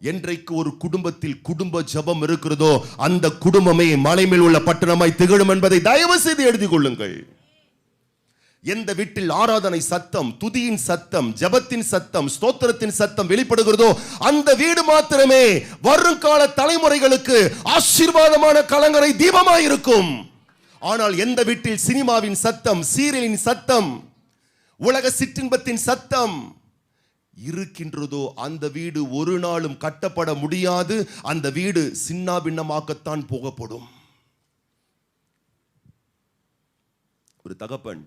என்றைக்கு ஒரு குடும்பத்தில் குடும்ப ஜெபம் இருக்கிறதோ அந்த குடும்பமே மலை மேல் உள்ள பட்டணமாய் திகழும் என்பதை தயவு செய்து எழுதிக் கொள்ளுங்கள். எந்த வீட்டில் ஆராதனை சத்தம், துதியின் சத்தம், ஜெபத்தின் சத்தம், ஸ்தோத்திரத்தின் சத்தம் வெளிப்படுகிறதோ அந்த வீடு மாத்திரமே வருங்கால தலைமுறைகளுக்கு ஆசீர்வாதமான கலங்கரை தீபமாய் இருக்கும். ஆனால் எந்த வீட்டில் சினிமாவின் சத்தம், சீரியலின் சத்தம், உலக சிற்றின்பத்தின் சத்தம் இருக்கின்றதோ அந்த வீடு ஒரு நாளும் கட்டப்பட முடியாது. அந்த வீடு சின்னாபின்னமாக்கத்தான் போகப்படும். ஒரு தகப்பன்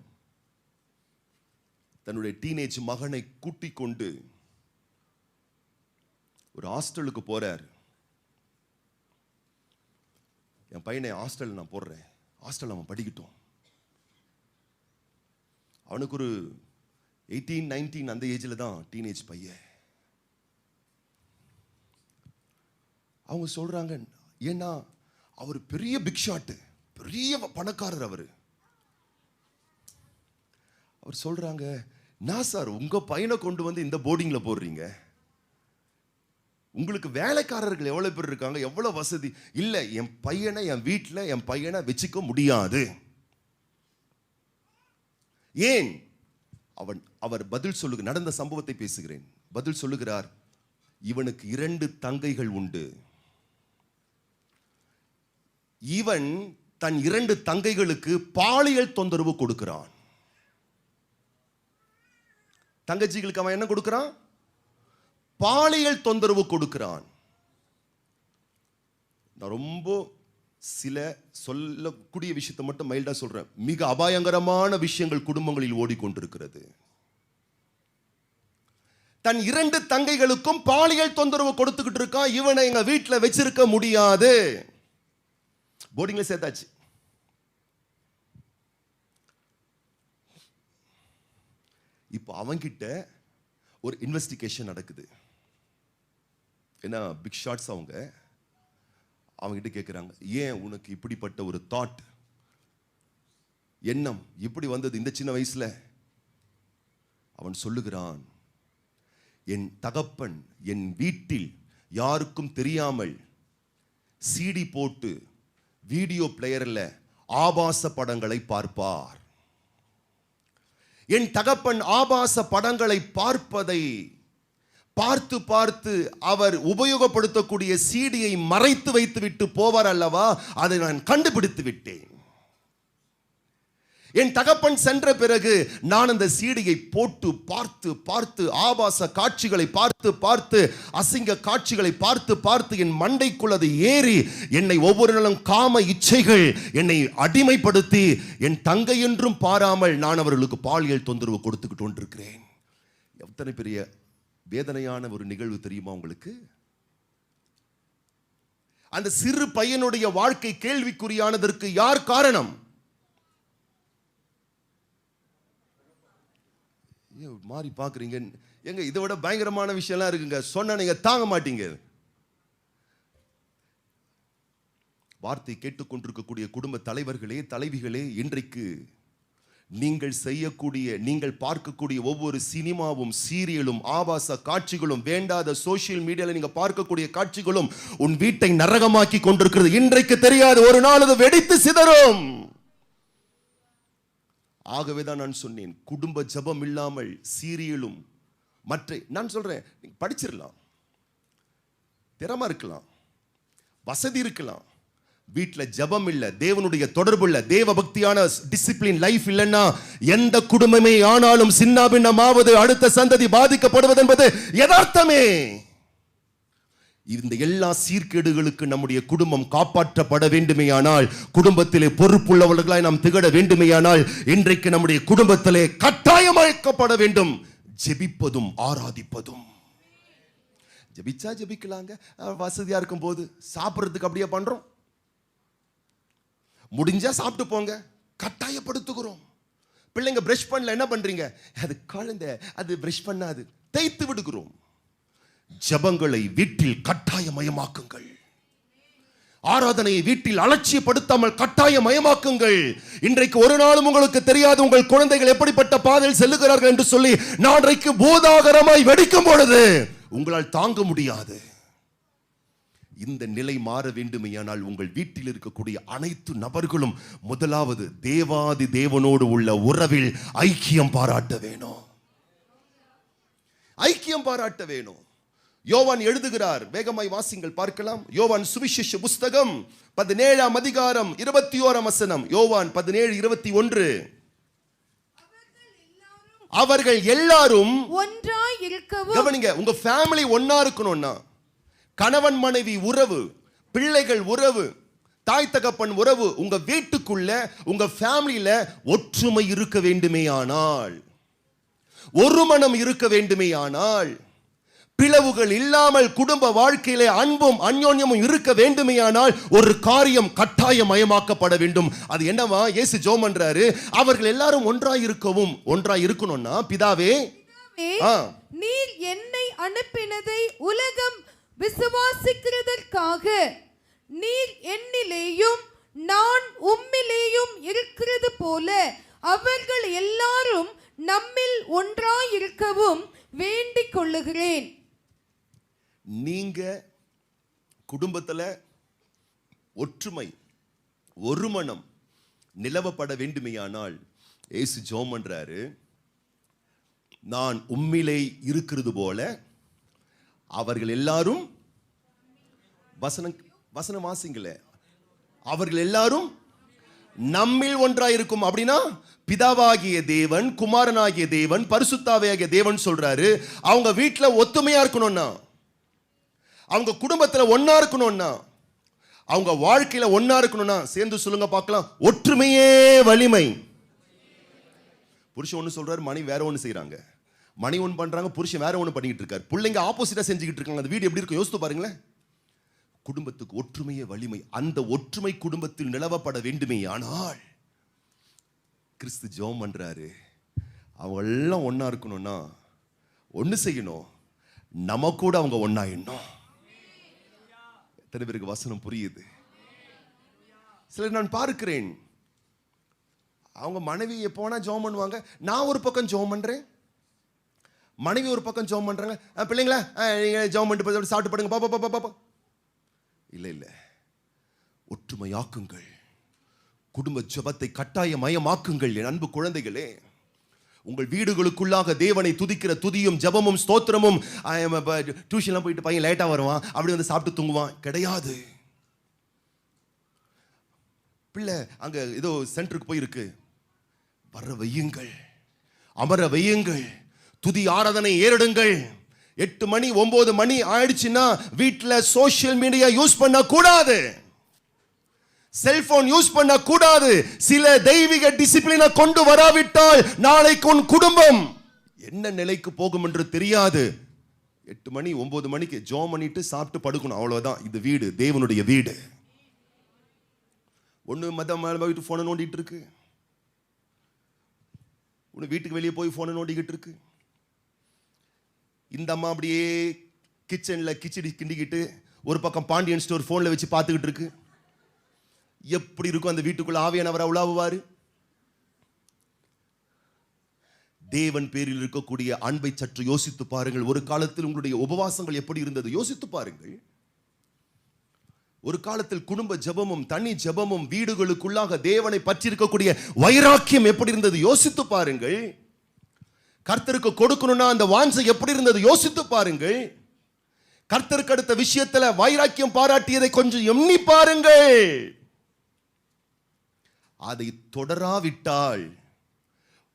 தன்னுடைய டீனேஜ் மகனை கூட்டிக் கொண்டு ஒரு ஹாஸ்டலுக்கு போறார். என் பையனை ஹாஸ்டல் நான் போடுறேன், ஹாஸ்டல் அவன் படிக்கட்டும். அவனுக்கு ஒரு 18-19 அந்த ஏஜில் தான் டீனேஜ் பையன். அவங்க சொல்றாங்க, ஏன்னா அவர் பெரிய பிக் ஷாட், பெரிய பணக்காரர். அவர் சொல்றாங்க, நான் சார் உங்க பையனை கொண்டு வந்து இந்த போர்டிங்ல போடுறீங்க, உங்களுக்கு வேலைக்காரர்கள் எவ்வளவு பேர் இருக்காங்க, எவ்வளவு வசதி. இல்ல, என் பையனை என் வீட்டில் என் பையனை வச்சுக்க முடியாது. ஏன்? அவர் பதில் சொல்லுங்க, நடந்த சம்பவத்தை பேசுகிறேன். பதில் சொல்லுகிறார், இவனுக்கு 2 தங்கைகள் உண்டு. இவன் தன் 2 தங்கைகளுக்கு பாலியல் தொந்தரவு கொடுக்கிறான். தங்கச்சிகளுக்கு அவன் என்ன கொடுக்கிறான்? பாலியல் தொந்தரவு கொடுக்கிறான். நான் ரொம்ப சில சொல்லக்கூடிய விஷயத்தை மட்டும் மைல்டா சொல்றேன். மிக அபாயங்கரமான விஷயங்கள் குடும்பங்களில் ஓடிக்கொண்டிருக்கிறது. தன் 2 தங்கைகளுக்கும் பாலியல் தொந்தரவு கொடுத்துக்கிட்டு இருக்கான். இவனை எங்க வீட்டில் வச்சிருக்க முடியாது, போர்டிங்ல சேர்த்தாச்சு. இப்போ அவன்கிட்ட ஒரு இன்வெஸ்டிகேஷன் நடக்குது. ஏன்னா பிக் ஷாட்ஸ் அவங்ககிட்ட கேட்குறாங்க, ஏன் உனக்கு இப்படிப்பட்ட ஒரு தாட், எண்ணம் இப்படி வந்தது இந்த சின்ன வயசுல? அவன் சொல்லுகிறான், என் தகப்பன் என் வீட்டில் யாருக்கும் தெரியாமல் சிடி போட்டு வீடியோ பிளேயர்ல ஆபாச படங்களை பார்ப்பார். என் தகப்பன் ஆபாச படங்களை பார்ப்பதை பார்த்து பார்த்து அவர் உபயோகப்படுத்தக்கூடிய சீடியை மறைத்து வைத்து விட்டு போவார் அல்லவா, அதை நான் கண்டுபிடித்து விட்டேன். என் தகப்பன் சென்ற பிறகு நான் அந்த சீடியை போட்டு பார்த்து பார்த்து ஆபாச காட்சிகளை பார்த்து பார்த்து அசிங்க காட்சிகளை பார்த்து பார்த்து என் மண்டைக்குள் அது ஏறி என்னை ஒவ்வொரு நாளும் காம இச்சைகள் என்னை அடிமைப்படுத்தி என் தங்கை என்றும் பாராமல் நான் அவர்களுக்கு பாலியல் தொந்தரவு கொடுத்துக்கிட்டு கொண்டிருக்கிறேன். எத்தனை பெரிய வேதனையான ஒரு நிகழ்வு தெரியுமா உங்களுக்கு? அந்த சிறு பையனுடைய வாழ்க்கை கேள்விக்குறியானதற்கு யார் காரணம்? மாறி பாக்குறீங்க. எங்க இதை விட பயங்கரமான விஷயம்லாம் இருக்குங்க, சொன்ன நீங்க தாங்க மாட்டீங்க. வார்த்தை கேட்டுக்கொண்டிருக்கக்கூடிய குடும்ப தலைவர்களே, தலைவிகளே, இன்றைக்கு நீங்கள் செய்யக்கூடிய, நீங்கள் பார்க்கக்கூடிய ஒவ்வொரு சினிமாவும் சீரியலும் ஆபாச காட்சிகளும் வேண்டாத சோசியல் மீடியாவில் நீங்க பார்க்கக்கூடிய காட்சிகளும் உன் வீட்டை நரகமாக்கி கொண்டிருக்கிறது. இன்றைக்கு தெரியாது, ஒரு நாள் அது வெடித்து சிதறும். ஆகவேதான் நான் சொன்னேன், குடும்ப ஜெபம் இல்லாமல் சீரியலும் மற்ற, நான் சொல்றேன், படிச்சிடலாம், திறமை இருக்கலாம், வசதி இருக்கலாம், வீட்டில் ஜெபம் இல்ல, தேவனுடைய தொடர்பு இல்ல, தேவ பக்தியான டிசிப்ளின் லைஃப் இல்லைன்னா எந்த குடும்பமே ஆனாலும் சின்னாபின்னமாவது, அடுத்த சந்ததி பாதிக்கப்படுவது என்பது யதார்த்தமே. இந்த எல்லா சீர்கேடுகளுக்கு நம்முடைய குடும்பம் காப்பாற்றப்பட வேண்டுமேயானால், குடும்பத்திலே பொறுப்புள்ளவர்களாய் நாம் திகழ வேண்டுமேயானால், இன்றைக்கு நம்முடைய குடும்பத்திலே கட்டாயமாக்கப்பட வேண்டும் ஜெபிப்பதும் ஆராதிப்பதும். ஜெபிச்சா ஜெபிக்கலாங்க, வசதியா இருக்கும் போது. சாப்பிட்றதுக்கு அப்படியே பண்றோம், முடிஞ்சா சாப்பிட்டு போங்க, கட்டாயப்படுத்துகிறோம். பிள்ளைங்க பிரஷ் பண்ணல, என்ன பண்றீங்க? அது குழந்தை, அது பிரஷ் பண்ணாது, தேய்த்து விடுகிறோம். ஜெபங்களை வீட்டில் கட்டாயமயமாக்குங்கள். ஆராதனையை வீட்டில் அலட்சியப்படுத்தாமல் கட்டாயமயமாக்குங்கள். இன்றைக்கு ஒரு நாளும் உங்களுக்கு தெரியாது உங்கள் குழந்தைகள் எப்படிப்பட்ட பாதையில் செல்லுகிறார்கள் என்று சொல்லி நாளைக்கு பூதாகரமாய் வெடிக்கும் பொழுது உங்களால் தாங்க முடியாது. இந்த நிலை மாற வேண்டுமையானால் உங்கள் வீட்டில் இருக்கக்கூடிய அனைத்து நபர்களும் முதலாவது தேவாதி தேவனோடு உள்ள உறவில் ஐக்கியம் பாராட்ட வேணும். ஐக்கியம் பாராட்ட வேணும். யோவான் எழுதுகிறார், வேகமாய் வாசிங்கள் பார்க்கலாம். யோவான் சுவிசேஷ புஸ்தகம் 17ஆம் அதிகாரம் 21ஆம் வசனம். யோவான் 17:21. அவர்கள் எல்லாரும் ஒன்றாய் இருக்கவும். கவனிங்க, உங்க ஃபேமிலி ஒன்னா இருக்கணும்னா, கணவன் மனைவி உறவு, பிள்ளைகள் உறவு, தாய் தகப்பன் உறவு, உங்க வீட்டுக்குள்ள உங்க ஃபேமிலியில ஒற்றுமை இருக்க வேண்டுமேயானால், ஒரு மனம் இருக்க வேண்டுமேயானால், பிளவுகள் இல்லாமல் குடும்ப வாழ்க்கையிலே அன்பும் அந்யோன்யமும் இருக்க வேண்டுமேயானால் ஒரு காரியம் கட்டாயமயமாக்கப்பட வேண்டும். அது என்னவா? இயேசு ஜெபம் பண்றாரு, அவர்கள் எல்லாரும் ஒன்றாய் இருக்கவும். ஒன்றாய் இருக்கணும்னா, பிதாவே நீர் என்னை அனுப்பினதை உலகம் விசுவாசிக்கிறதற்காக நீர் என்னிலேயும் நான் உம்மிலேயும் இருக்கிறது போல அவர்கள் எல்லாரும் நம்மில் ஒன்றாய் இருக்கவும் வேண்டிக் கொள்ளுகிறேன். நீங்க குடும்பத்துல ஒற்றுமை, ஒரு மனம் நிலவப்பட வேண்டுமையானால் இயேசு ஜெபம் பண்றாரு, நான் உம்மிலே இருக்கிறது போல அவர்கள் எல்லாரும், வசனம் வாசிங்களே, அவர்கள் எல்லாரும் நம்மில் ஒன்றாய் இருக்கும். அப்படின்னா பிதாவாகிய தேவன், குமாரனாகிய தேவன், பரிசுத்தாவியாகிய தேவன் சொல்றாரு, அவங்க வீட்டுல ஒத்துமையா இருக்கணும்னா, அவங்க குடும்பத்துல ஒன்னா இருக்கணும்னா, அவங்க வாழ்க்கையில ஒன்னா இருக்கணும்னா, சேர்ந்து சொல்லுங்க பார்க்கலாம், ஒற்றுமையே வலிமை. புருஷன் ஒண்ணு சொல்றாரு, மனைவி வேற ஒண்ணு செய்யறாங்க. மணி ஒன்று பண்றாங்க, புருஷன் வேற ஒன்று பண்ணிக்கிட்டு இருக்காரு, பிள்ளைங்க ஆப்போசிட்டா செஞ்சுக்கிட்டு இருக்காங்க. அந்த வீடு எப்படி இருக்கும் யோசித்து பாருங்களேன். குடும்பத்துக்கு ஒற்றுமையே வலிமை. அந்த ஒற்றுமை குடும்பத்தில் நிலவப்பட வேண்டுமே ஆனால் கிறிஸ்து ஜெபம் பண்றாரு, அவங்க எல்லாம் ஒன்னா இருக்கணும்னா ஒண்ணு செய்யணும், நம்ம கூட அவங்க ஒன்னாயிடணும். எத்தனை பேருக்கு வசனம் புரியுது? சிலர் நான் பார்க்கிறேன், அவங்க மனைவி எப்போனா ஜெபம் பண்ணுவாங்க, நான் ஒரு பக்கம் ஜெபம் பண்றேன், மனைவி ஒரு பக்கம் ஜெபம் பண்றாங்க. பிள்ளைங்களா நீங்க ஜெபம் பண்ணிட்டு சாப்பிட்டு படுங்க, பாப்பா பாப்பா. இல்ல இல்ல, ஒற்றுமையாக்குங்கள், குடும்ப ஜெபத்தை கட்டாயமயமாக்குங்கள். என் அன்பு குழந்தைகளே, உங்கள் வீடுகளுக்குள்ளாக தேவனை துதிக்கிற துதியும் ஜெபமும் ஸ்தோத்திரமும். டியூஷன்லாம் போயிட்டு பையன் லேட்டா வருவான், அப்படி வந்து சாப்பிட்டு தூங்குவான் கிடையாது. பிள்ளை அங்க ஏதோ சென்டருக்கு போயிருக்கு, வர வையுங்கள், அமர வையுங்கள், துதி ஆராதனை ஏறிடுங்கள். 8 மணி 9 மணி ஆயிடுச்சுன்னா வீட்டில் சோசியல் மீடியா யூஸ் பண்ண கூடாது, செல்போன் யூஸ் பண்ண கூடாது. சில தெய்வீக டிசிப்ளினை கொண்டு வராவிட்டால் நாளைக்கு உன் குடும்பம் என்ன நிலைக்கு போகும் என்று தெரியாது. 8 மணி 9 மணிக்கு ஜெபம் பண்ணிட்டு சாப்பிட்டு படுக்கணும், அவ்வளவுதான். இது வீடு, தேவனுடைய வீடு. ஒண்ணு மதம் வீட்டு போனை நோண்டிட்டு இருக்கு, ஒண்ணு வீட்டுக்கு வெளியே போய் போனை நோண்டிக்கிட்டு இருக்கு. இந்த அம்மா அப்படியே கிச்சன்ல கிச்சடி கிண்டிக்கிட்டு ஒரு பக்கம் பாண்டியன் ஸ்டோர் போன்ல வச்சு பார்த்துக்கிட்டு இருக்கு. எப்படி இருக்கும் அந்த வீட்டுக்குள்ள ஆவியானவர் உலாவுவாரு? தேவன் பேரில் இருக்கக்கூடிய அன்பை சற்று யோசித்து பாருங்கள். ஒரு காலத்தில் உங்களுடைய உபவாசங்கள் எப்படி இருந்தது யோசித்து பாருங்கள். ஒரு காலத்தில் குடும்ப ஜெபமும் தனி ஜெபமும், வீடுகளுக்குள்ளாக தேவனை பற்றி இருக்கக்கூடிய வைராக்கியம் எப்படி இருந்தது யோசித்து பாருங்கள். கர்த்தருக்கு கொடுக்கணும்னா அந்த வாஞ்சை எப்படி இருந்தது யோசித்து பாருங்கள். கர்த்தருக்கு அடுத்த விஷயத்துல வைராக்கியம் பாராட்டியதை கொஞ்சம் எண்ணி பாருங்கள். அதை தொடராவிட்டால்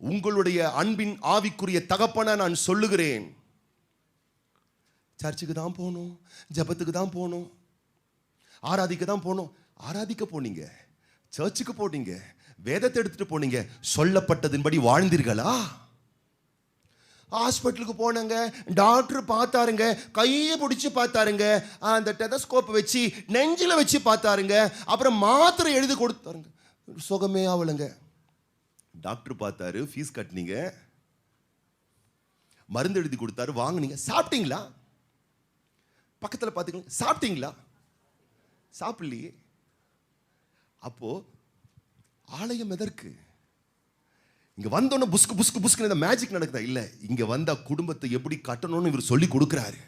உங்களுடைய அன்பின் ஆவிக்குரிய தகப்பன நான் சொல்லுகிறேன், சர்ச்சுக்கு தான் போகணும், ஜெபத்துக்கு தான் போகணும், ஆராதிக்க தான் போகணும். ஆராதிக்க போனீங்க, சர்ச்சுக்கு போனீங்க, வேதத்தை எடுத்துட்டு போனீங்க, சொல்லப்பட்டதின்படி வாழ்ந்தீர்களா? ஹாஸ்பிட்டலுக்கு போனாங்க, டாக்டர் பார்த்தாருங்க, கையை பிடிச்சி பார்த்தாருங்க, அந்த டெதஸ்கோப்பை வச்சு நெஞ்சில வச்சு பார்த்தாருங்க, அப்புறம் மாத்திரை எழுதி கொடுத்தாருங்க, சுகமே ஆகலைங்க. டாக்டர் பார்த்தாரு, ஃபீஸ் கட்டினீங்க, மருந்து எழுதி கொடுத்தாரு, வாங்கினீங்க, சாப்பிட்டீங்களா? பக்கத்தில் பார்த்துக்கோங்க, சாப்பிட்டீங்களா? சாப்பிடலையே. அப்போ ஆலயம் எதற்கு? இங்க வந்தோன்னு புஸ்கு புஸ்கு புஸ்கு இந்த மேஜிக் நடக்குதா? இல்ல, இங்க வந்தா குடும்பத்தை எப்படி கட்டணும்னு இவர் சொல்லி கொடுக்கிறாரு.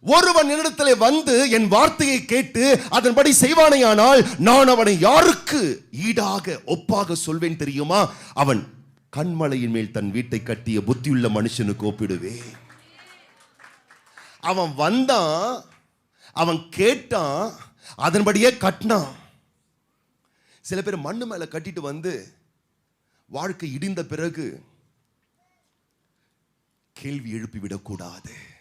ஒருவன் என்னிடத்திலே வந்து என் வார்த்தையை கேட்டு அதன்படி செய்வானேயானால் நான் அவனை யாருக்கு ஈடாக ஒப்பாக சொல்வேன் தெரியுமா? அவன் கண்மலையின் மேல் தன் வீட்டை கட்டிய புத்தியுள்ள மனுஷனுக்கு ஒப்பிடுவேன். அவன் வந்தான், அவன் கேட்டான், அதன்படியே கட்டினான். சில பேர் மண்ணு மேல கட்டிட்டு வந்து வாழ்க்கை இடிந்த பிறகு கேள்வி எழுப்பிவிடக் கூடாது.